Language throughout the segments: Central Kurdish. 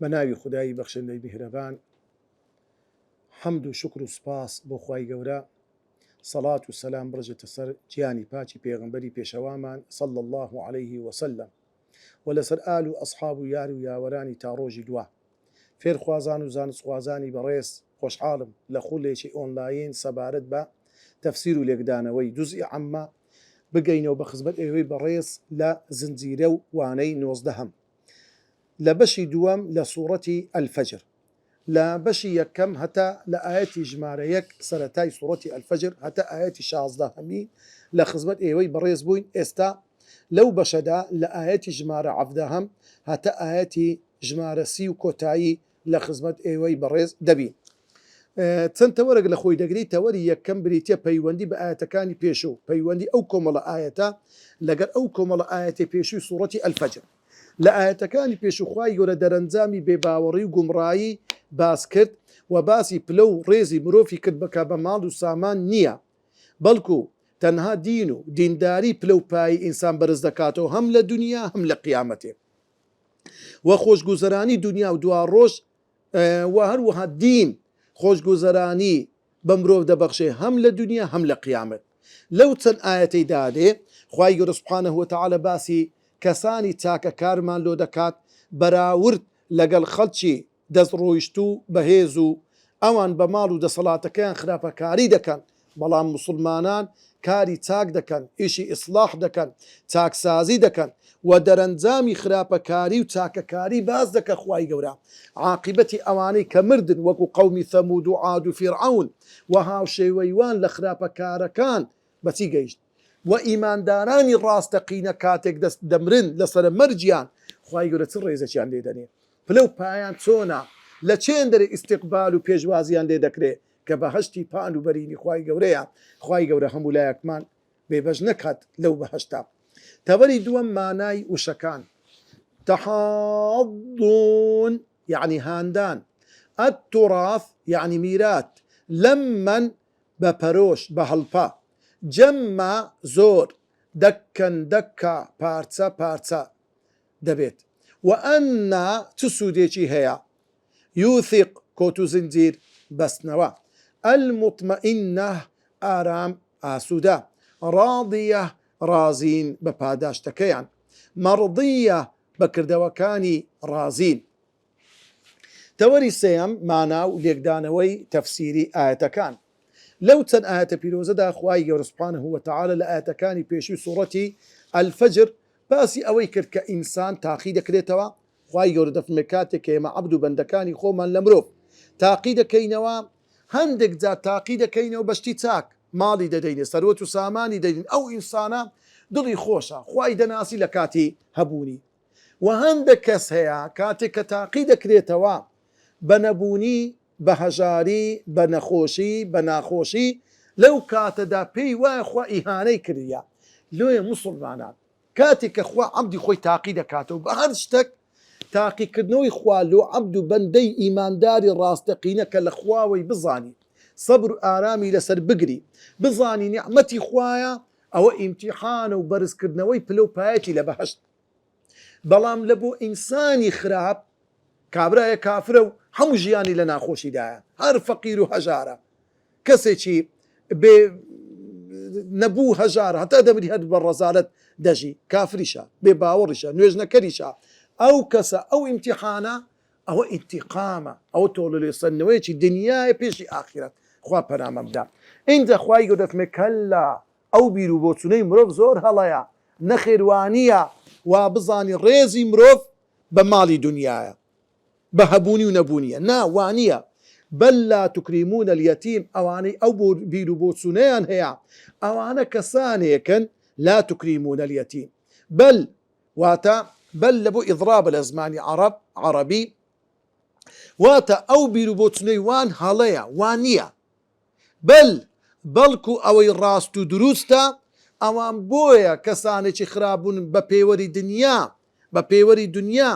بەناوی خودایی بەخشندەی میهرەبان، حەمد و شکر و سوپاس بۆ خوای گەورە، سەڵات و سەلام بڕژێتە سەر گیانی پاچی پێغەمبەری پێشەوامان صلی الله عليه وسلم و لەسەر ئال و ئەسحاب و یار و یاوەرانی تا ڕۆژی دوا. فێرخوازان و زانستخوازانی بەڕێز، خۆشحاڵم لە خوڵێکی ئۆنلاین سەبارەت بە تەفسیر و لێکدانەوەی جوزئی عەممە بگەینەوە بە خزمەت ئێوەی بەڕێز لە زنجیرە و وانەی 19 لە بەشی دووەم لە سوورەتی ئەلفەجر، لە بەشی یەکەم هەتا لە ئاەتی ژمارە 1 سەرەتای سوورەتی ئەلفەجر هەتا ئاەتی 16 لە خزمەت ئێوەی بەڕێز بووین. ئێستا لەو بەشەدا لە ئاەتی ژمارە 17 هەتا ئاەتی ژمارە 30 و کۆتایی لە خزمەت ئێوەی بەڕێز دەبین. چەند تەوەرەك لە خۆی دەگری، تەوەری یەکەم بریتە پەیوەندی بە ئاەتەکانی پێشوو، پەیوەندی ئەو کۆمەڵە ئاەتە لەگەر ئەو کۆمەڵە ئاەتی پێشووی سوورەتی ئەلفەجر. لە ئاەتەکانی پێشوخوای گەورە دەرەنجامی بێباوەڕی و گومڕایی باس کرد و باسی پلە و ڕێزی مرۆڤی کرد بەکە بە ماڵ و سامان نییە، بەڵکو تەنها دین و دینداری پلە و پایی ئینسان بەرز دەکاتەوە هەم لە دنیا هەم لە قیامەتێ، و خۆشگوزەرانی دنیا و دوا ڕۆژ و هەروەها دین خۆشگوزەرانی بە مرۆڤ دەبەخشێ هەم لە دنیا هەم لە قیامەت. لەو چەند ئاەتەی دادێ خوای گەورە سوبحانەه و تەعالە باسی کەسانی چاکە کارمان لۆ دەکات بەراورد لەگەڵ خەڵکی دەستڕۆیشت و بەهێز و ئەوان بە ماڵ و دەسەڵاتەکەیان خراپەکاری دەکەن، بەڵام موسڵمانان کاری چاک دەکەن، ئیشی ئیسلاح دەکەن، چاکسازی دەکەن و دەرەنجامی خراپەکاری و چاکەکاری باز دەکە خوای گەورە. عاقبەتی ئەوانەی کە مردن وەکو قەومی ثەمود و عاد و فیرعەون و هاوشێوەیوان لە خراپەکارەکان بەچی گەیشت، و ئیماندارانی ڕاستەقینە کاتێک دەست دەمرن لەسرە مەرجیان خوای گەورە چ ڕێزەکیان لێ دەنێ، پلە و پایان چۆنە، لە چێن دەرێ ئیستیقبال و پێشوازیان لێ دەکرێت کە بەهەشتی پان و بەرینی خوای گەورەیە. خوای گەورە هەموو لایەکمان بێبەش نەکات لەو بەهەشتا. تەوەری دووەم مانای وشەکان، تەحاضون یعنی هاندان، ئەتوڕاث یعنی میرات، لەممەن بە پەرۆش بە هەڵپە، جەممە زۆر، دەکەن دەکە پارچە پارچە دەبێت. و ئەننا چ سوودێکی هەیە، یوثق کۆت و زنجیر بەستنەوە، ئەلموطمئینە ئارام ئاسوودە، ڕاضیە ڕازین بە پاداشتەکەیان، مەڕضیە بەکردەوەکانی ڕازین. تەوەری سێەم مانا و لێکدانەوەی تەفسیری ئاەتەکان. لەو چەند ئاەتە پیرۆزەدا خوای گەورە سوبحانەه و تەعالە لە ئاەتەکانی پێشووی سوورەتی ئەلفەجر باسی ئەوەی کرد کە ئینسان تاقی دەکرێتەوە. خوای گەورە دەفەرمێ کاتێک کە ئێمە عەبد و بەندەکانی خۆمان لە مرۆڤ تاقی دەکەینەوە، هەندێک جا تاقی دەکەینەوە بەشتی چاک، ماڵی دەدەینێ، سەروەت و سامانی دەدەین، ئەو ئینسانە دڵی خۆشە، خوای دەناسی لە کاتی هەبوونی. و هەندێک کەس هەیە کاتێک کە تاقی دەکرێتەوە بە نەبوونی، بە هەژاری، بە نەخۆشی، بە ناخۆشی، لەو کاتەدا پێی وایە خوا ئیهانەی کردیە. لۆیە موسڵمانان کاتێک کە خوا عەبدی خۆی تاقی دەکاتەوە بە هەر شتێک، تاقیکردنەوەی خوا لۆ عەبد و بەندەی ئیمانداری ڕاستەقینە کە لە خواوەی بزانی، سەبر و ئارامی لەسەر بگری، بزانی نیعمەتی خوایە، ئەوە ئیمتیحانە و بەرزکردنەوەی پلە و پایەتی لە بەهەشت. بەڵام لە بۆ ئینسانی خراپ کابرایە کافرە و هەموو ژیانی لە ناخۆشیدایە، هەر فەقیر و هەژارە، کەسێکی بێ نەبوو هەژارە هەتا دەمری هەر بە ڕەزالەت دەژی، کافریشە، بێ باوەڕیشە، نوێژنەکەریشە. ئەو کەسە ئەو ئیمتیحانە ئەوە ئینتیقامە، ئەوە تۆڵە لێسەنەوەیەکی دنیای پێشی ئاخرەت. خوا پەنامەمدا. ئینجا خوای گەورە دەفەرمێ کەلا، ئەو بیر و بۆچوونەی مرۆڤ زۆر هەڵەیە، نەخێوانیە، وا بزانی ڕێزی مرۆڤ بە ماڵی دنیاە، بە هەبوونی و نەبوونیە، ناوانیە. بەل لا توکریمونە اليەتیم، ئەوانەی ئەو بیر و بۆچوونەیان هەیە ئەوانە کەسانێکن لا توکریمونە اليەتیم. بەل واتە بەل لە بۆ ئیضرابە لە زمانی عەرەبی، واتە ئەو بیر و بۆچوونەی وان هەڵەیە، وان نییە. بەل بەڵکو ئەوەی ڕاست و دروستە، ئەوان بۆیە کەسانێکی خراپبوون بە پێوەری دنیا، بە پێوەری دنیا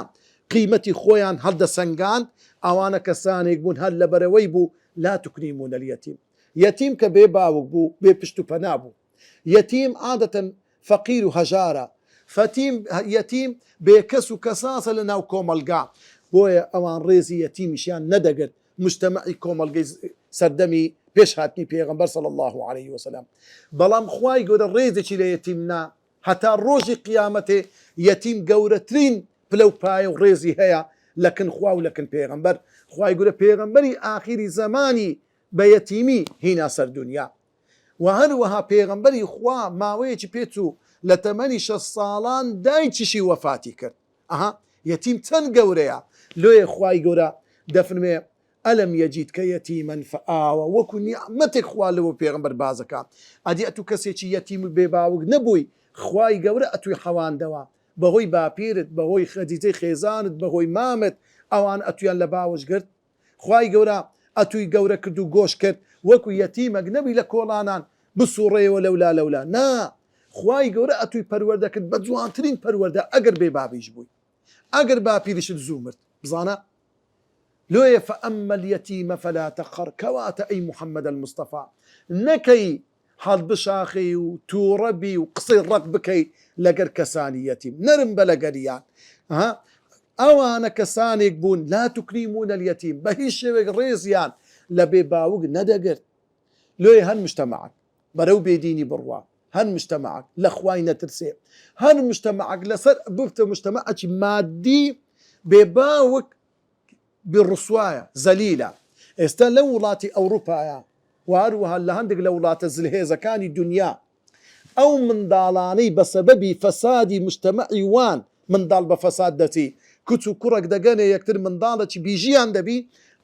قیمەتی خۆیان هەڵدەسەنگاند، ئەوانە کەسانێک بوون هەر لەبەرەوەی بوو لا توکریمونە اليەتیم. یەتیم کە بێ باوک بوو، بێ پشت و پەنا بوو. یەتیم عادەتەن فەقیر و هەژارە، یەتیم بێکەس و کەساسە لە ناو کۆمەلگا. بۆیە ئەوان ڕێزی یەتیمیشیان نەدەگرت مجتەمەعی کۆمەڵگەی سەردەمی پێش هاتنی پێغەمبەر صلی الله عليه وسلم بەڵام خوای گەورە ڕێزێکی لە یەتیمنا هەتا ڕۆژی قیامەتێ یەتیم گەورەترین پلە و پایە و ڕێزی هەیە لەکن خوا و لەکن پێغەمبەر خوای گەورە پێغەمبەری ئاخری زەمانی بە یەتیمی هینا سەر دونیا و هەروەها پێغەمبەری خوا ماوەیەکی پێچوو لە تەمەنی 6 ساڵان دایکیشی وەفاتی کرد ئەها یەتیم چەند گەورەیە لۆیە خوای گەورە دەفرمێ ئەلم یەجیدکە یەتیمەن فئاوە وەکو نیعمەتێک خوا لەوە پێغەمبەر بازەکە ئەدی ئەتوو کەسێکی یەتیم و بێباوک نەبووی خوای گەورە ئەتووی حەواندەوە بەهۆی باپیرت بەهۆی خەدیجەی خێزانت بەهۆی مامت ئەوان ئەتویان لە باوەش گرت خوای گەورە ئەتووی گەورە کرد و گۆش کرد وەکو یەتیمەک نەبی لە کۆڵانان بسوڕێەوە لەولا نا خوای گەورە ئەتووی پەروەردە کرد بە جوانترین پەروەردە ئەگەر بێ بابیش بووی ئەگەر باپیرشت زوو مرد بزانە لۆیە فەئەمە اليەتیمە فەلا تەقهەر کەواتە ئەی محەممەد المستەفا نەکەی هەڵبشاخی و تووڕەبی و قسەی ڕەت بکەی لەگەر کەسانی یەتیم نەرم بە لەگەریان ئەوانە کەسانێک بوون لا توکریمونە اليەتیم بە هیچ شێوێک ڕێزیان لە بێ باوک نەدەگرت لۆیە هەر مجتەمەعەک بەرەو بێدینی بڕوا هەر مجتەمەعەک لە خوای نەترسێ هەر مجتەمەعەک لەسەر بفتە مجتەمەعەکی مادی بێ باوک بڕسوایە زەلیلە ئێستا لە وڵاتی ئەوروپایە واروها لە هەندێک لە وڵاتە زلهێزەکانی دنیا ئەو منداڵانەی بە سەبەبی فەسادی مجتەمەعی وان منداڵ بە فەساد دەچی کچ و کوڕێک دەگەنێ یەکتر منداڵێکی بیژیان دەبی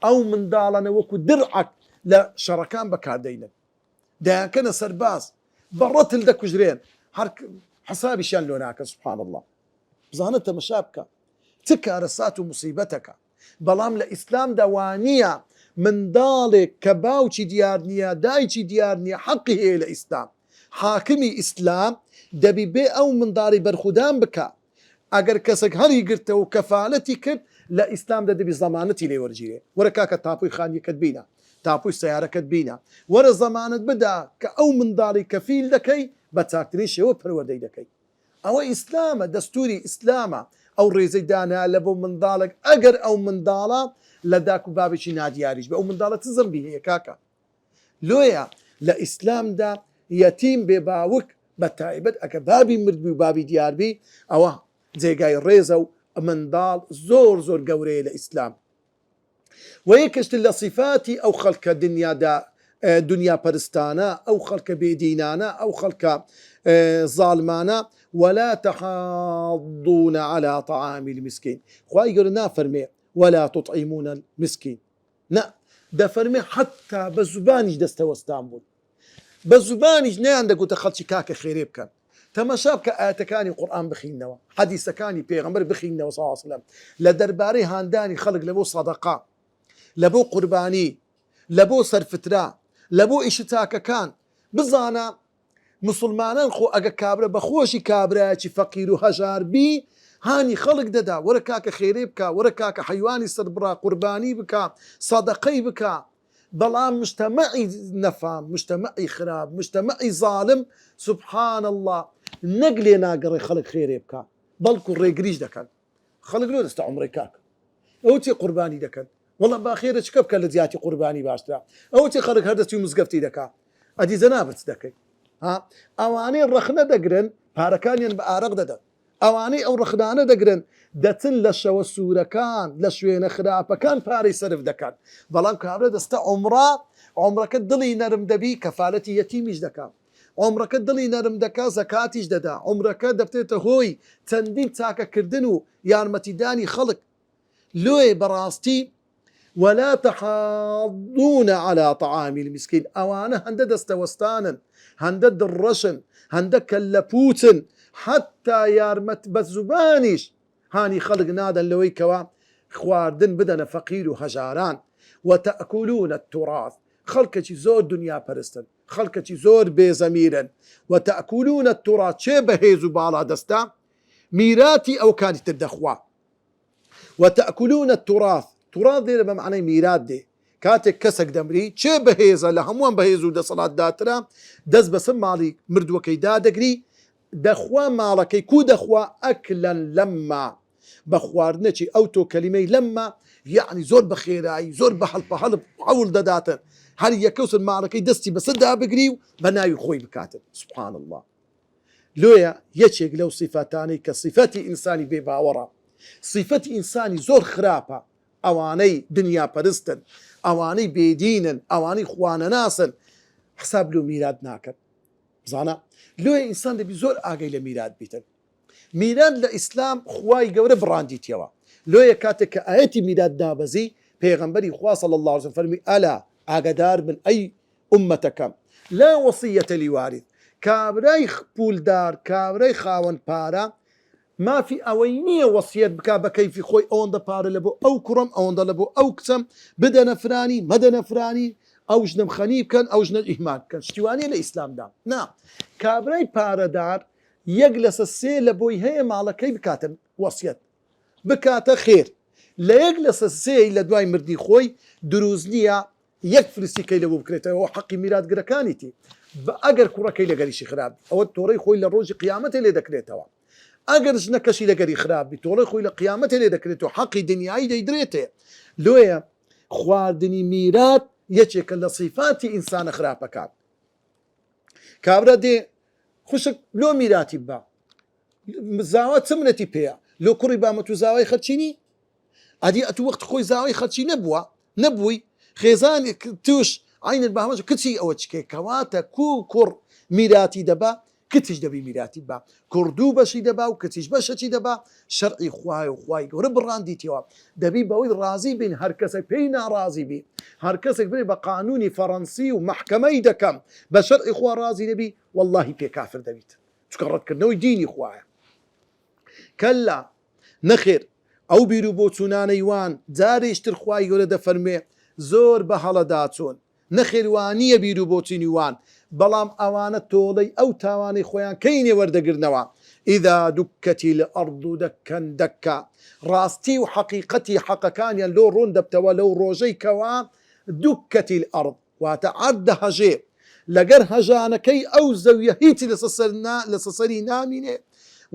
ئەو منداڵانە وەکو درعەک لە شەڕەکان بەکاردەینن دایانکەنە سەرباز بەڕەتل دەکوژرێن هەر حسابیشیان لۆ ناکە سبحان الله بزانە تەمەشا بکە چ کارە سات و موسیبەتەکە بەڵام لە ئیسلامدا وانییە منداڵێک کە باوکی دیار نییە دایکی دیار نییە حەقی هەیە لە ئیسلام حاکمی ئیسلام دەبی بێ ئەو منداڵی بەرخودان بکە ئەگەر کەسێک هەری گرتەوە و کەفالەتی کرد لە ئیسلامدا دەبی زەمانەتی لێ وەرگیرێ وەرە کاکە تاپۆی خانیەکەت بینە تاپۆی سەیارەکەت بینە وەرە زەمانت بدا کە ئەو منداڵی کەفیل دەکەی بە چاکترین شێوە پەروەردەی دەکەی ئەوە ئیسلامە دەستوری ئیسلامە ئەو ڕێزەی دانا لە بۆ منداڵێک ئەگەر ئەو منداڵە لە داک و بابێکی نادیاریش بە ئەو منداڵە چ زەمبی هەیە کاکە لۆیە لە ئیسلامدا یەتیم بێ باوک بە تایبەت ئەکە بابی مردبی و بابی دیاربی ئەوە جێگای ڕێزە و منداڵ زۆر زۆر گەورەیە لە ئیسلام و یەکەشتر لە صیفاتی ئەو خەڵکە دنیادا دنیا پەرستانە ئەو خەڵکە بێدینانە ئەو خەڵکە ظالمانە ولا تحاضون على طعام المسكين خوای گەورە نافەرمێ ولا تطعمون المسكين نا دەفەرمێ حتا بە زوبانیش دەستەوەستان بوون بە زوبانیش نەیان دەگوتە خەڵکی کاکە خێرێ بکەن تەماشا بکە ئاەتەکانی قورئان بخینەوە حەدیسەکانی پێغەمبەر بخینەوە صلی الله علیه وسلم لە دەربارەی هاندانی خەڵک لە بۆ سەدەقا لە بۆ قوربانی لە بۆ سەرفترا لە بۆ ئیش تاکەکان بزانە مسلمانان خۆ ئەگە کابرا بەخۆشی کابراایکی فەقیر و هەژار بی هانی خەڵک دەدا وەرە کاکە خێرێ بکە وەرە کاکە حیوانی سەربڕا قوربانی بکە سەدەقەی بکە بەڵام مجتەمەعی نەفام مجتەمەعی خراپ مجتەمەعی ظالم سبحان الله نەک لێ ناگەڕێ خەڵک خێرێ بکە بەڵکو ڕێگریش دەکەن خەڵک لۆ دەستە عومرەی کاکە ئەو چێ قوربانی دەکەن وەڵا باخێرە چکە بکە لە زیاتی قوربانی باشترا ئەو چێ خەڵک هەردەستی و مزگەفتی دەکا ئەدی جەنابەت دەکەی ئەوانەی ڕەخنە دەگرن پارەکانیان بە ئارەق دەدەن ئەوانەی ئەو ڕەخدانە دەگرن دەچن لە شەوە سوورەکان لە شوێنە خراپەکان پارەی سەرف دەکەن بەڵام کابرا دەستە عومرەکە دڵی نەرم دەبی کەفالەتی یەتیمیش دەکات عمرەکە دڵی نەرم دەکا زەکاتیش دەدا عمرەکە دەبتێتە هۆی چەندین چاکەکردن و یارمەتیدانی خەڵک لۆی بەڕاستی ولا تحاضون على طعام المسكين ئەوانە هەندە دەستەوەستانن هەندە دڕەشن هەندە کەللەپووچن حتا یارمەت بە زوبانیش هانی خەڵک نادەن لەوەی کەوا خواردن بدەنە فەقیر و هەژاران وتأكلون التراث خەڵکێکی زۆر دنیا پەرستن خەڵکێکی زۆر بێزەمیرن وتأكلون التراث چێ بەهێز و باڵا دەستا میراتی ئەو کانی تر دەخوا وتأكلون التراث تراث دێرە بە معنەی میرات دێ کاتێک کەسێک دەمری چێ بەهێزە لە هەمووان بەهێز و دەسەڵات داترا دەست بەسەر ماڵی مردووەکەی دادەگری دەخوا ماڵەکەی کو دەخوا ئەکلەن لەمما بە خواردنەکی ئەو تۆ کەلیمەی لەممە یعنی زۆر بە خێرایی زۆر بە هەڵب هەوڵ دەداتن هەر یەکەوسن ماڵەکەی دەستی بەسەردا بگری و بە ناوی خۆی بکاتن سبحان الله لۆیە یەکێک لەو سیفەتانەی کە سیفەتی ئینسانی بێ باوەڕە سیفەتی ئینسانی زۆر خراپە ئەوانەی دنیا پەرستن ئەوانەی بێدینن ئەوانەی خوانەناسن حساب لۆ میرات ناکەن بزانە لۆیە ئینسان دەبی زۆر ئاگەی لە میرات بیتن میرات لە ئیسلام خوای گەورە بڕاندیتەوە لۆیە کاتێک کە ئاەتی میرات دابەزی پێغەمبەری خوا صلی الله عليه وسلم فەرمی ئەلا ئاگادار بن ئەی ئومەتەکەم لا وەصیەتە لیوارث کابرای پولدار کابرای خاوەن پارە مافی ئەوەی نییە وەسیەت بک بە کەیفی خۆی ئەوەندە پارە لە بۆ ئەو کوڕم ئەوەندە لە بۆ ئەو کچەم بدەنە فرانی مەدەنە فرانی ئەو ژنم خەنی بکەن ئەو ژنە ئیهمال بکەن شتیوانەیە لە ئیسلامدا نا کابرای پارەدار یەک لەسە سێ لە بۆی هەیە ماڵەکەی بکاتن وەسیەت بکاتە خێر لە یەک لەسە سێی لە دوای مردی خۆی دروست نییە یەک فلسیکەی لە بۆ بکرێتەوە حەقی میراتگرەکانیتی ئەگەر کوڕەکەی لەگەریشی خراپ ئەوە تۆڕەی خۆی لە ڕۆژی قیامەتە لێ دەکرێتەوە ئەگەر ژنەکەشی لەگەری خراپبی تۆڵی خۆی لە قیامەتە لێ دەکرێتەوە حەقی دنیایی دەیدرێتێ لۆیە خواردنی میرات یەکێکە لە صیفاتی ئینسانە خراپەکان کابرا دێ خوشک لۆ میراتی بە زاوە چ منەتی پێەیە لۆ کوڕی بامەت و زاوای خەرچینی ئەدی ئەتو وەخت خۆی زاوای خەرچی نەبووی خێزانی توش عینت بەهمەش کچی ئەوە چکێ کەواتە کوڕ میراتی دەبا کتیش دەبی میراتی بە کوردوو بەشی دەبا و کتیش بەشەی دەبا شەرعی خوای و خوای گەورە بڕاندیتەوە دەبی بەوەی ڕازی بین هەر کەسێک پێی ناڕازی بی هەر کەسێک بێ بە قانونی فەڕەنسی و محکەمەی دەکەم بە شەرعی خوا ڕازی دەبی واللهی پێ کافر دەبیت چکە ڕەتکردنەوەی دینی خوایە کەلا نەخێر ئەو بیر و بۆ چوونانەی وان جارێشتر خوای گەورە دەفەرمێ زۆر بە هەڵەدا چۆن نەخێوانیە بیر و بۆچینی وان بەڵام ئەوانە تۆڵەی ئەو تاوانەی خۆیان کەینێ وەردەگرنەوە ئیدا دوکەتی لە ئەرض و دەکەن دەکە ڕاستی و حەقیقەتی حەقەکانیان لۆ ڕوون دەبتەوە لەو ڕۆژەی کەوا دوکەتی ئەرض واتە عەرض دەهەژێ لەگەر هەژانەکەی ئەو زەویە هیچی لەسەر سەری نامینێ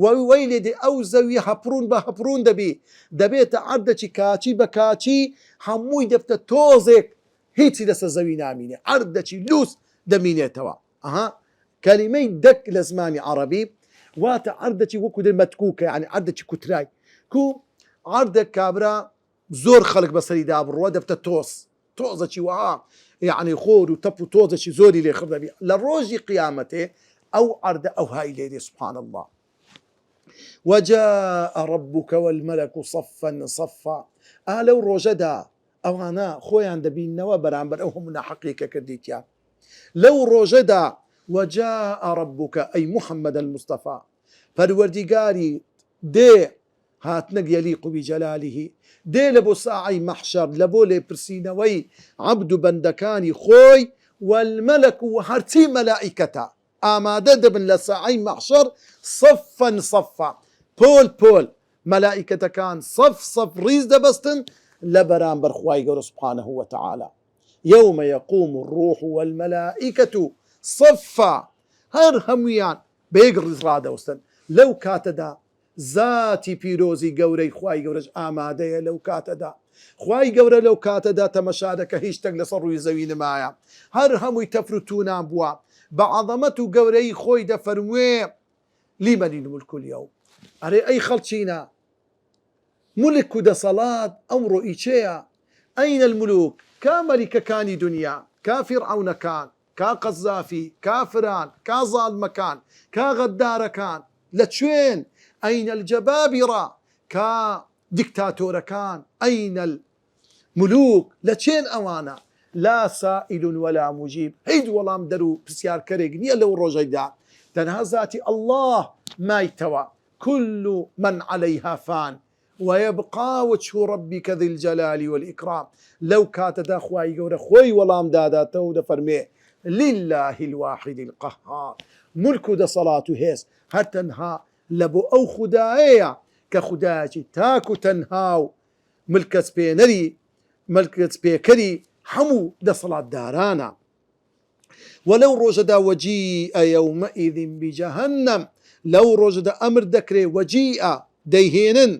وەی لێدێ ئەو زەویە هەپڕون بە هەپڕون دەبێتە عەردەکی کاچی بە کاچی هەمووی دەبتە تۆزێک هیچی لەسەر زەوی نامینێ عەردەکی لوس دەمینێتەوە کەلیمەی دەک لە زمانی عەرەبی واتە عەردەکی وەکو مەتکوکە یعنی عەردەکی کوترای کو عەردێک کابرا زۆر خەڵک بەسەری دابڕوە دەبتە تۆزەکی وەها یعنی خۆر و تەپ و تۆزێکی زۆری لێ خڕدەبی لە ڕۆژی قیامەتێ ئەو عەردە ئەو های لێدێ سبحان الله وجاء ربك والملك صفا صفا لەو ڕۆژەدا ئەوانە خۆیان دەبینەوە بەرامبەر ئەو هەموو ناحەقیکە کردیتیان لەو ڕۆژەدا وجاء ربك ئەی محەممەد المصطفى پەروەردیگاری دێ هاتنەک یەلیق بجەلالیه دێ لە بۆ ساعەی مەحشەر لە بۆ لێپرسینەوەی عەبد و بەندەکانی خۆی والمەلەک و هەرچی مەلائیکەتە ئامادە دەبن لە ساعەی مەحشەر صەفەن صەفا پۆل مەلائیکەتەکان سەف ڕیز دەبەستن لە بەرامبەر خوای گەورە سبحانه وتعالى يوم يقوم الروح والملائكة صفا هەر هەمویان بەیەک ڕیز ڕادەوەستن لەو کاتەدا ذاتی پیرۆزی گەورەی خوای گەورەش ئامادەیە لەو کاتەدا خوای گەورە لەو کاتەدا تەمەشا دەکە هیچ شتێک لەسەر ڕووی زەوی نمایە هەر هەمووی تەفر و توونان بووە بە عەظەمەت و گەورەی خۆی دەفەرموێ لیمەنی المولک اليوم ئەرێ ئەی خەڵچینە ملک و دەسەڵات ئەمڕۆ ئیچەیە ئەینە الملوک کا مەلیکەکانی دنیا کا فیرعەونەکان کا قەزافی کافران کا زاڵمەکان کا غەدارەکان لە کوێن ئەینە الجەبابیڕە کا دیکتاتۆرەکان ئەینە الملوک لە چێن ئەوانە لا سائل ولا مجيب هیچ وەڵام دەر و پرسیارکەرێک نییە لەو ڕۆژەیدا تەنها ذاتی الله مایتەوە كل من عليها فان ويبقى وجه ربك ذي الجلال والإكرام لو كاتدا خواي گەورە خۆی وەڵام داداتەوە دەفەرمێ لله الواحد القهار ملك و دەسەڵات و هێز هەر تەنها لە بۆ ئەو خودایەیە کە خودایەکی تاک و تەنها و ملکەت پێکەری هەموو دەسەڵات دارانە وەلەو ڕۆژەدا وەجیئە یەومەئیذ بجەهەنەم لەو ڕۆژەدا ئەمر دەکرێ وەجیئە دەیهێنن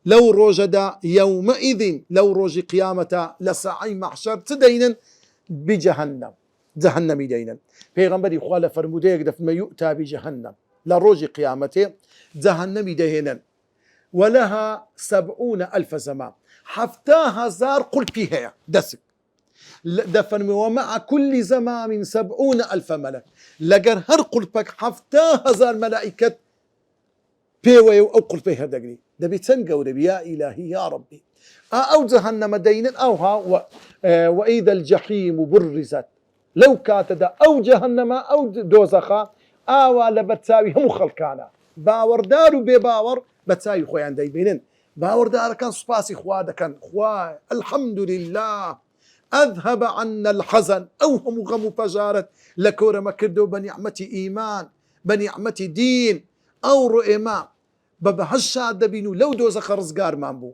لو روجدا يومئذ لو روج قيامة لسعي محشر تدينا بجهنم جهنم دينا پیغمبر خواله فرموده دفن يؤتى بجهنم لروج قيامته جهنم دينا ولها 70,000 زمان 7,000 قل فيها دسك دفن ومع كل زمام 70,000 ملك لقر هر قلبك 7,000 ملائكة بيوي أو قل فيها دقري دبي تنقو دبي يا إلهي يا ربي أو جهنم دينا أوها وإذا الجحيم برزت لو كاتد أو جهنم أو دوزخا آوا لبتساوي هم خلقانا باوردار وبيباور بتساوي خويا ديبينن باوردار كان سباسي خواد كان خوا الحمد لله أذهب عنا الحزن أو هم غم فجارت لكور ما كردو بنعمة إيمان بنعمة دين أو رؤما ببهشا دبينو لو دوزخ رزقار مانبو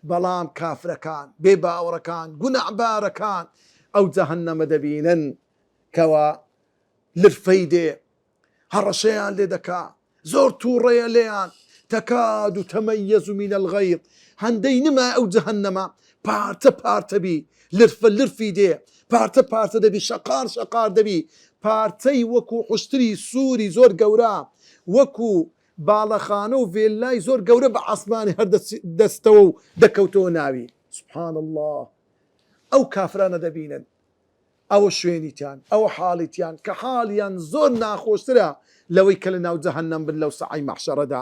بلام كافر كان بباور كان قنع بار كان أو جهنم دبينا كوا للفيدة هرشيان لدكا زورتو رياليان تكاد تميز من الغيظ هندينما أو جهنم بارت بي لرفيدة بارت دبي شقار دبي بارتي وكو حشتري سوري زور قورا وكو باڵەخانە فێلای زۆر گەورە بە عاسمانی هەر دەستەوە و دەکەوتەوە ناوی سبحان الله ئەو کافرانە دەبینن ئەوە شوێنیتیان ئەوە حاڵیتیان کە حاڵیان زۆر ناخۆشترە لەوەی کە لە ناو جەهەنەم بن لەو سەعی مەحشەرەدا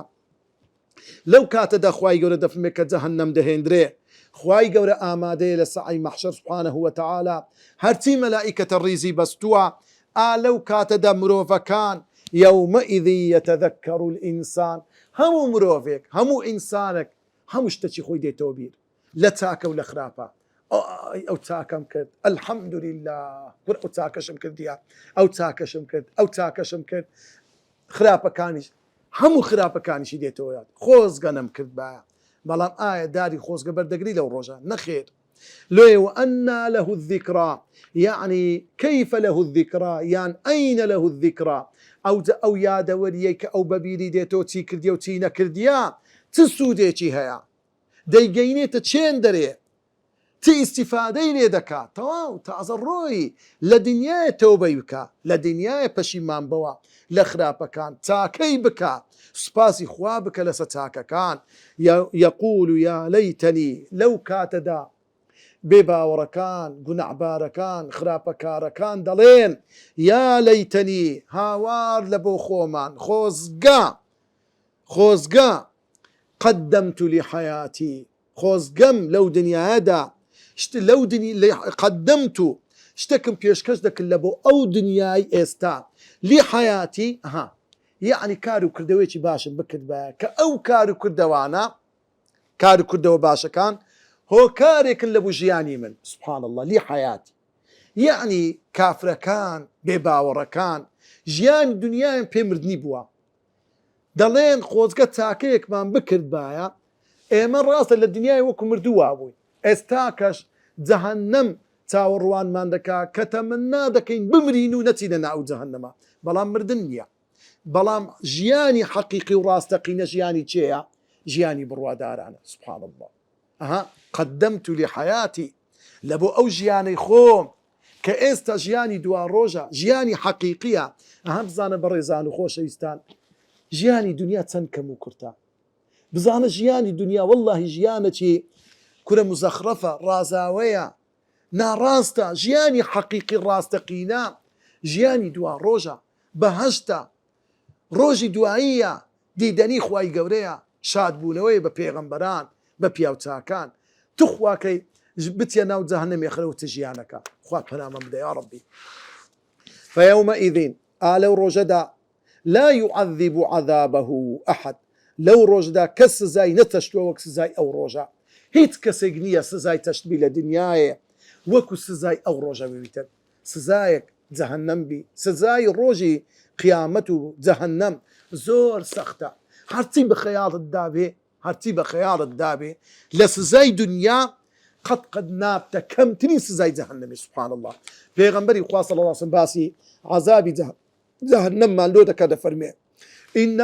لەو کاتەدا خوای گەورە دەفەرمێ کە جەهەنەم دەهێنرێ خوای گەورە ئامادەیە لە سەعی مەحشەر سبحانه وتعالى هەرچی مەلائیکەتە ڕیزی بەستووە لەو کاتەدا مرۆڤەکان يومئذ يتذكر الإنسان همو مروفيك همو إنسانك همو اشتشي خوي دي توبير لا تاكا ولا خرافة أو تاكا مكد الحمد لله أو تاكا شمكد يا أو تاكا شمكد أو تاكا شمكد خرافة كانش همو خرافة كانش دي تويات خوزقا نمكد بايا بلان آية داري خوزقا بردقري لو رجا نخير لو وأن له الذكرى يعني كيف له الذكرى يعني أين له الذكرى أو يا دوريك أو ببيري ديتو تي كرديا وتي نكرديا تسوديتي هيا ديجيني تشين دري تي استفادي لي دكا تواو تعذروي لدنيا توبيكا لدنيا بشيمان بوا لخرابا كان تاكي بكا سباسي خوابك لستاكا كان يقول يا ليتني لو كاتدا بباوركان قنعباركان خرابكاركان دلين يا ليتني هاوار لبو خومان خوزقا قدمت لحياتي خوزقم لو دنيا هذا لو دنيا قدمت اشتكم بيشكش دك لبو او دنياي استا لحياتي يعني كارو كردويتي باشا بكد باك او كارو كردوانا كارو كردو باشا كان هو كارك لبو جياني من سبحان الله لي حياتي يعني كافر كان بباور كان جيان دنيا بمردني بوا دلين خوزقة تاكيك من بكرد بايا من راس الدنيا وكو مردوا ابوي استاكش جهنم تاوروان ماندكا كتمنى دكين بمرينو نتينا او جهنم بلام مردنيا بلام جياني حقيقي وراستقينا جياني تشيا جياني بروادار انا سبحان الله قدمت لحياتي لبو أو جياني خوم كإستا جياني دوار روجا جياني حقيقية بزانا بريزان وخوش يستان جياني دنيا تنكم وكرتا بزانا جياني دنيا والله جيانتي كرة مزخرفة رازاوية ناراستا جياني حقيقي راستقينا جياني دوار روجا بهشتا روجي دوائية ديداني خواي قوريا شاد بونوي ببيغمبران ببياوتاكان تخواكي بتيا ناو جهنم يخلو تجيانك خوا بنا مبدا يا ربي فيومئذ لو رجدا لا يعذب عذابه أحد لو رجدا كس زي نتشتو وكس زي أو رجا هيت كسجنية سزاي تشتبي لدنياي وكو سزاي أو رجا بيتن سزايك جهنم بي سزاي روجي قيامته جهنم زور سخته هرتي بخيار الدابي هرتي بخيار الدابي لسزاي دنيا قد نابت كم تنين سزاي جهنم سبحان الله پیغمبري خوا صلى الله عليه وسلم باسي عذاب جهنم ما لو دكا فرمي إن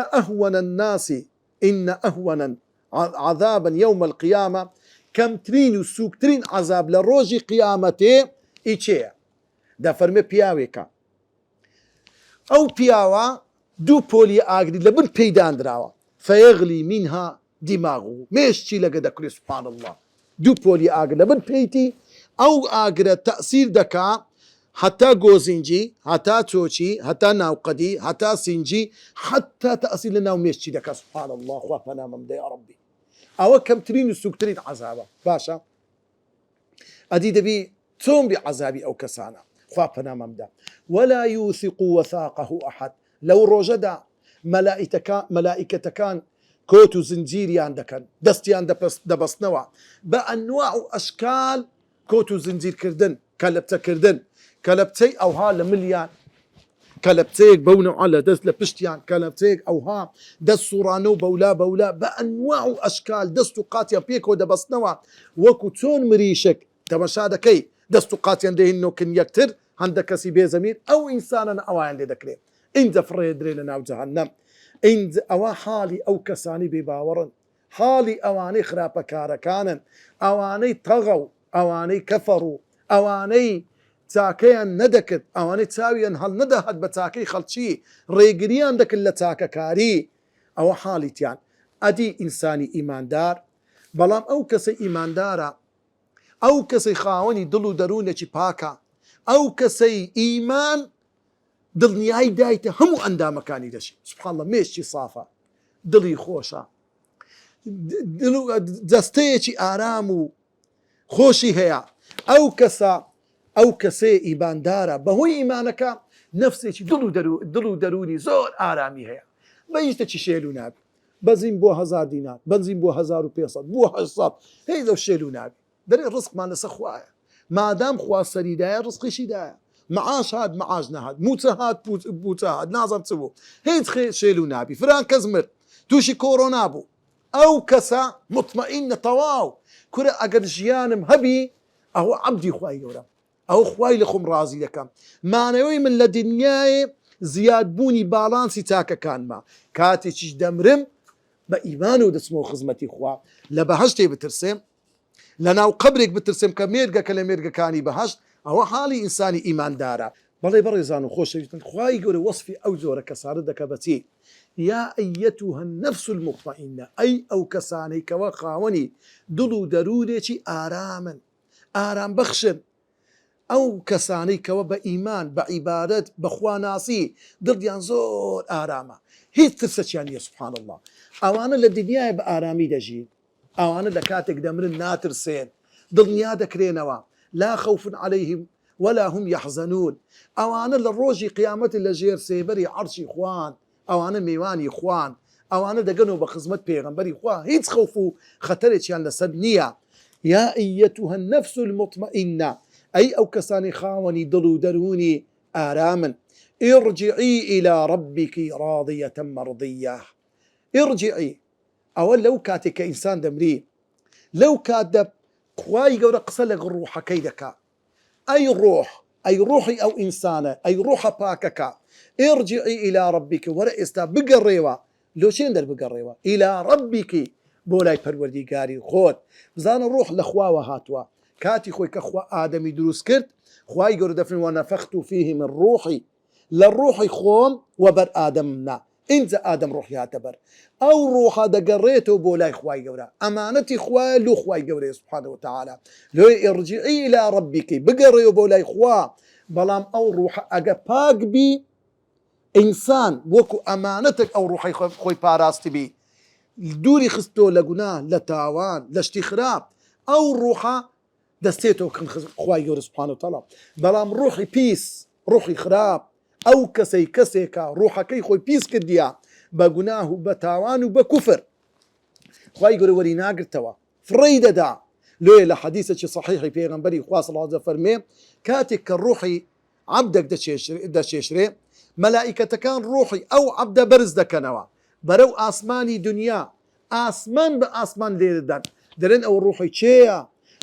أهون عذابا يوم القيامة كم ترين وسوق ترين عذاب لروجي قيامته إيشيا دا فرمي بياويكا أو بياوا دو بولي آغري لبن بيدان دراوا فيغلي منها دماغه ميشتي لقد أكري سبحان الله دو بولي آغري لبن بيتي أو آغري تأثير دكا حتى جوزنجي حتى توشي حتى ناوقدي حتى سنجي حتى تأثير لنا وميشتي دكا سبحان الله خوافنا ممدى يا ربي أو كم ترين وسوق ترين عذابا باشا أدي دبي توم بعذابي أو كسانا خوافنا ممدى ولا يوثق وثاقه أحد لو روجدا ملائكة كان كوتو زنجيري عندكن دستيان دبسنوا بأنواع أشكال كوتو زنجير كردن كلبتا كردن كلبتي أوها لمليان كلبتيك بونو على دست لبشتيان كلبتيك أوها دست صورانو بولا بأنواع أشكال دستو قاتيا بيكو دبسنوا وكتون مريشك تمشادكي دستو قاتيا دهنو كن يكتر عندك سيبي زمير أو إنسانا أو عندي ذكري إنت فريد لنا وجهنم إنت أو حالي أو كساني بباورن حالي أواني خراب كاركانا أواني طغوا أواني كفروا أواني تاكيا ندكت أواني تاويا هل ندهت بتاكي خلشي ريقريان دك اللي تاكا كاري أو حالي تيان أدي إنساني إيمان دار بلام أو كسي إيمان دارا أو كسي خاوني دلو دروني باكا أو كسي إيمان دڵنیای دایتە هەموو ئەندامەکانی دەشی سبحان الله مێشتی صافە دڵی خۆشە دەستەیەکی ئارام و خۆشی هەیە ئەو کەسێ ئیماندارە بەهۆی ئیمانەکە نەفسێکی دڵ و دەرونی زۆر ئارامی هەیە بەهیچ شێل و نابی بەزین بۆ 1000 دینار بەنزین بۆ 1500 بۆ 800 هەی لەو شێل و نابی دەرێ ڕزقمان لەسەر خوایە مادام خوا سەریدایە ڕزقیشیدایە معاش هاد معاش نهاد موتە هات بوتە هات نازم چ بوو هیچ شێل و نابی فران کەس مرد تووشی کۆڕۆنا بوو ئەو کەسە مطمئینە تەواو کورە ئەگەر ژیانم هەبی ئەوە عەبدی خوای گەورەم ئەو خوای لە خۆم ڕازی دەکەم مانەوەی من لە دنیایێ زیادبوونی باڵانسی تاکەکانمە کاتێکیش دەمرم بە ئیمان و دەچمەوە خزمەتی خوا لە بەهەشتێ بترسێم لە ناو قەبرێک بترسێم کە مێرگەکە لە مێرگەکانی بەهەشت ئەوە حاڵی ئینسانی ئیماندارە بەڵێ بەڕێزان و خۆشەویستن خوای گەورە وەصفی ئەو جۆرە کەسانە دەکە بەچی یا ئەیەتوها النەفس المطمئینە ئەی ئەو کەسانەی کەوە خاوەنی دڵ و دەرونێکی ئارامن ئارام بەخشن ئەو کەسانەی کەوە بە ئیمان بە عیبادەت بە خواناسی دڵیان زۆر ئارامە هیچ ترسەکیان نییە سبحان الله ئەوانە لە دنیای بە ئارامی دەژین ئەوانە لە کاتێک دەمرن ناترسێن دڵنیا دەکرێنەوە لا خوف عليهم ولا هم يحزنون ئەوانە لە ڕۆژی قیامەتی لە ژێر سێبەری عەرشی خوان ئەوانە میوانی خوان ئەوانە دەگەنەوە بە خزمەت پێغەمبەری خوا هیچ خەوف و خەتەرێکیان لەسەر نییە یا ئەیەتوها النەفس المطمئینە ئەی ئەو کەسانی خاوەنی دڵ و دەرونی ئارامن ارجعی إلى ربك راضية مرضية ارجعی ئەوە لەو کاتێک کە ئینسان دەمری لەو کات خوای گەورە قسە لەگەڵ ڕوحەکەی دەکا ئەی ڕۆحی ئەو ئینسانە ئەی ڕوحە پاکەکە ارجعی إلى ربك وەرە ئێستا بگەڕێوە لۆچێن دەربگەڕێوە إلى ربك بۆ لای پەروەردیگاری خۆت بزانە ڕوح لە خواوە هاتووە کاتی خۆی کە خوا ئادەمی دروست کرد خوای گەورە دەفرێن وەنەفەخت فیه من ڕوحی لە ڕوحی خۆم وەبەر ئادەمنا ئینجا ئادەم ڕوحی هاتە بەر ئەو ڕوحە دەگەڕێتەوە بۆ لای خوای گەورە ئەمانەتی خوایە لۆ خوای گەورەیە سبحانه وتعالى لۆی ئرجعی إلى ربك بگەڕێەوە بۆ لای خوا بەڵام ئەو ڕوحە ئەگە پاک بی ئینسان وەکو ئەمانەتێک ئەو ڕوحی خۆی پاراستی بی دووری خستۆ لە گوناه لە تاوان لە شتی خراپ ئەو ڕوحە دەستێتەوە کەم خوای گەورە سبحانه وتعالى بەڵام ڕوحی پیس ڕوحی خراپ ئەو کەسێکە ڕوحەکەی خۆی پیس کردیە بە گوناه و بە تاوان و بە کوفر خوای گەورە وەری ناگرتەوە فڕی دەدا لێ لە حەدیثێکی صحیحی پێغەمبەری خوا صلی الله علیه و فەرمێ کاتێک کە ڕوحی عەبدێک دەچێشرێ مەلائیکەتەکان ڕوحی ئەو عەبدە بەرز دەکەنەوە بەرەو ئاسمانی دنیا ئاسمان بە ئاسمان لێدەدەن دەرێن ئەو ڕوحی چێیە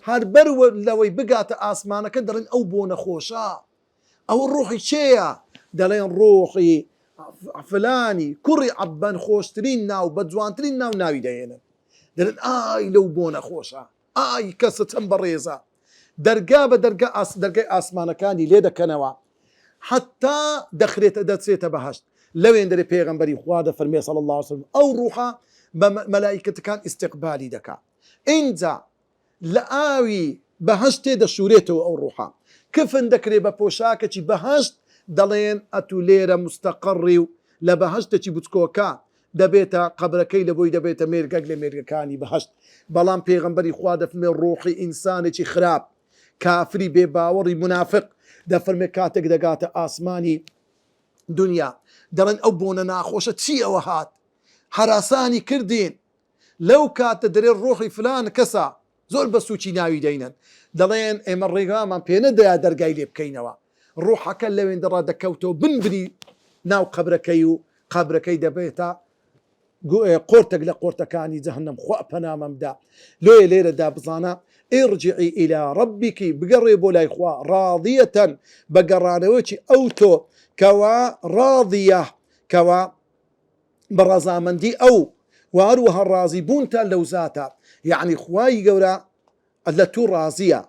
هەر بەر لەوەی بگاتە ئاسمانەکە دەڕێن ئەو بۆ نەخۆشە ئەو ڕوحی چێیە دەڵێن ڕوحی فلانی کوڕی عەبدەن خۆشترین ناو بە جوانترین ناوی دەهێنن دەڵێن ئای لەو بۆ نەخۆشە، ئای کەسە چەند بەڕێزە، دەرگا بە دەرگای ئاسمانەکانی لێ دەکەنەوە حتا دەچێتە بەهەشت. لەوێن دەرێ پێغەمبەری خوا دەفەرمێ صلی الله علیه وسلم ئەو ڕوحە بە مەلائیکەتەکان ئیستیقبالی دەکا. اینجا لە ئاوی بەهەشتێ دەشورێتەوە ئەو ڕوحە، کفن دەکرێ بە پۆشاکەی بەهەشت، دەڵێن ئەتو لێرە مستەقڕی و لە بەهەشتێکی بچکۆکە دەبێتە قەبرەکەی لە بۆی دەبێتە مێرگەک لە مێرگەکانی بەهەشت. بەڵام پێغەمبەری خوا دەفەرمێ ڕوحی ئینسانێکی خراپ، کافری بێباوەڕی منافق، دەفەرمێ کاتێک دەگاتە ئاسمانی دنیا دەڵێن ئەو بۆنە ناخۆشە چی ئەوە هات، هەراسانی کردین، لەو کاتە دەرێ ڕوحی فلان کەسە زۆر بە سوچی ناوی دەینن، دەڵێن ئێمە ڕێگامان پێ نەدەیا دەرگای لێ بکەینەوە، ڕوحەکە لەوێن دەڕا دەکەوتەوە بنبری ناو قەبرەکەی و قەبرەکەی دەبێتە قۆرتێک لە قۆرتەکانی جەهەنەم. خوا پەنامەمدا لۆیە لێرەدا بزانە ئیرجعی ئیلا ڕەبیکی، بگەڕێ بۆ لای خوا ڕاضیەتەن بە گەڕانەوەی ئەو تۆ کەوا ڕاضیە کەوا بە ڕەزامەندی ئەو واروها ڕازی بوونتە لەو زاتە، یعنی خوای گەورە لە تو ڕازیە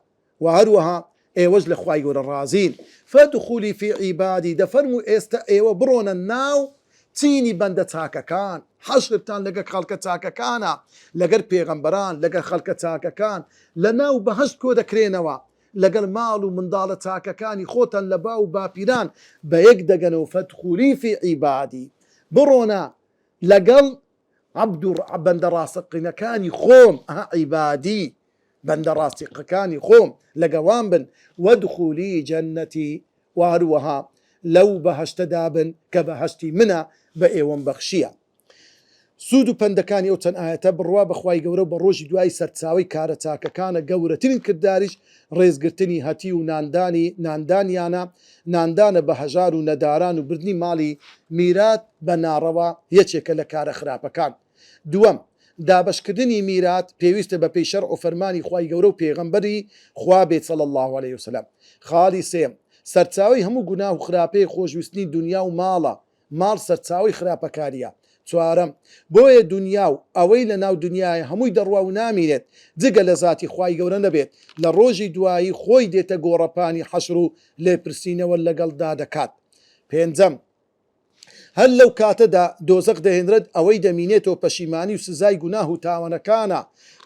واروها ئێوەش لە خوای گەورە ڕازین. فەدخولی فی عیبادی، دەفەرموو ئێستا ئێوە بڕۆنە ناو چینی بەندە چاکەکان، حەشرتان لەگە خەڵکە چاکەکانە، لەگەر پێغەمبەران، لەگەر خەڵکە چاکەکان لە ناو بەهەشت کۆ دەکرێنەوە، لەگەڵ ماڵ و منداڵە چاکەکانی خۆتان لە با و باپیران بە یەک دەگەنەوە. فەدخولی فی عیبادی، بڕۆنە لەگەڵ عەبد و بەندە ڕاستەقینەکانی خۆم، عیبادی بەندە ڕاستەقینەکانی خۆم لەگەوان بن. وەدخولی جەنەتی، واروەها لەو بەهەشتەدا بن کە بەهەشتی منە بە ئێوەم بەخشیە. سوود و پندەکانی ئەو چەند ئاەتە بڕوا بەخوای گەورە بە ڕۆژی دوای سەرچاوی کارە چاکەکانە گەورەترین کرداریش ڕێزگرتنی هەتی و ناندانیانە، ناندانە بە هەژار و نەداران و بردنی ماڵی میرات بە ناڕەوە یەکێکە لە کارە خراپەکان. دووەم، دابشکردنی میرات پێویستە بە پێی شەرع و فەرمانی خوای گەورە و پێغەمبەری خوا بێت صلی الله علیه وسلم. خاڵی سێم، سەرچاوی هەموو گوناه و خراپەی خۆشویستنی دنیا و ماڵە، ماڵ سەرچاوی خراپەکاریە. چوارەم، بۆیە دنیا و ئەوەی لە ناو دنیای هەمووی دەڕوا و نامینێت جگە لە ذاتی خوای گەورە نەبێت، لە ڕۆژی دوایی خۆی دێتە گۆڕەپانی حەشر و لێپرسینەوە لەگەڵدا دەکات. پێنجەم، هەر لەو کاتەدا دۆزەق دەهێنرێت ئەوەی دەمینێتەوە پەشیمانی و سزای گوناه و تاوانەکانە،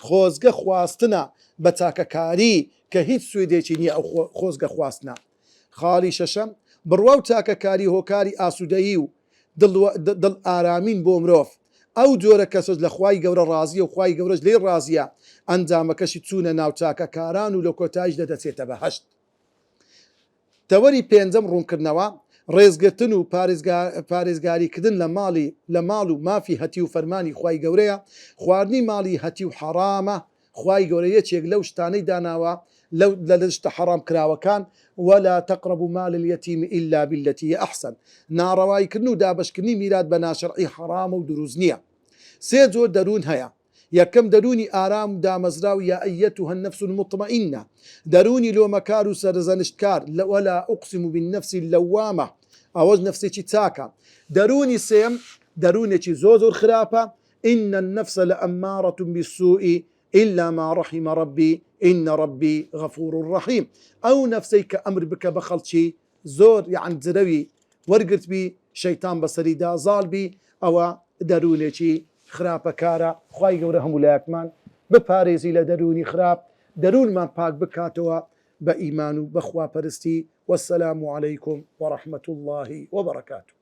خۆزگە خواستنە بە چاکەکاری کە هیچ سوێدێکی نییە ئەو خۆزگە خواستنە. خاڵی شەشەم، بڕوا و چاکەکاری هۆکاری ئاسوودەیی و دڵ ئارامین بۆ مرۆڤ، ئەو جۆرە کەسەش لە خوای گەورە ڕازیە و خوای گەورەش لێ ڕازیە، ئەنجامەکەشی چوونە ناو چاکەکاران و لە کۆتاییش دەدەچێتە بەهەشت. تەوەری پێنجەم، ڕوونکردنەوە، ڕێزگرتن و پارێزگاریکردن لە ماڵ و مافی هەتی و فەرمانی خوای گەورەیە. خواردنی ماڵی هەتی و حرامە، خوای گەورە یەکێک لەو شتانەی داناوە لە شتە حرام کراوەکان، ولا تقربوا مال اليتيم إلا بالتي هي أحسن. ناڕەواییکردن و دابشکردنی میرات بە ناشەرعی حرامە و دروست نییە. سێ جۆر دەروون هەیە. یەکەم، دەرونی ئارام و دامەزراو، یا ئەیەتوها النەفس المطمئینە، دەرونی لۆمەکار و سەرزەنشتکار، ولا أقسم بالنفس اللوامە، ئەوەش نەفسێکی چاکە. دەرونی سێم، دەرونێکی زۆر خراپە، إن النفس لأمارة بالسوء إلا ما رحم ربي إن ربي غفور رحيم. أو نفسي كأمر بك بخلشي زور يعني زروي ورقت بي شيطان بصري دا زال بي أو دروني خراب كارا خواي قورهم ولاكمان بباريزي لدروني خراب درون ما باك بكاتوا بإيمان بخوا برستي. والسلام عليكم ورحمة الله وبركاته.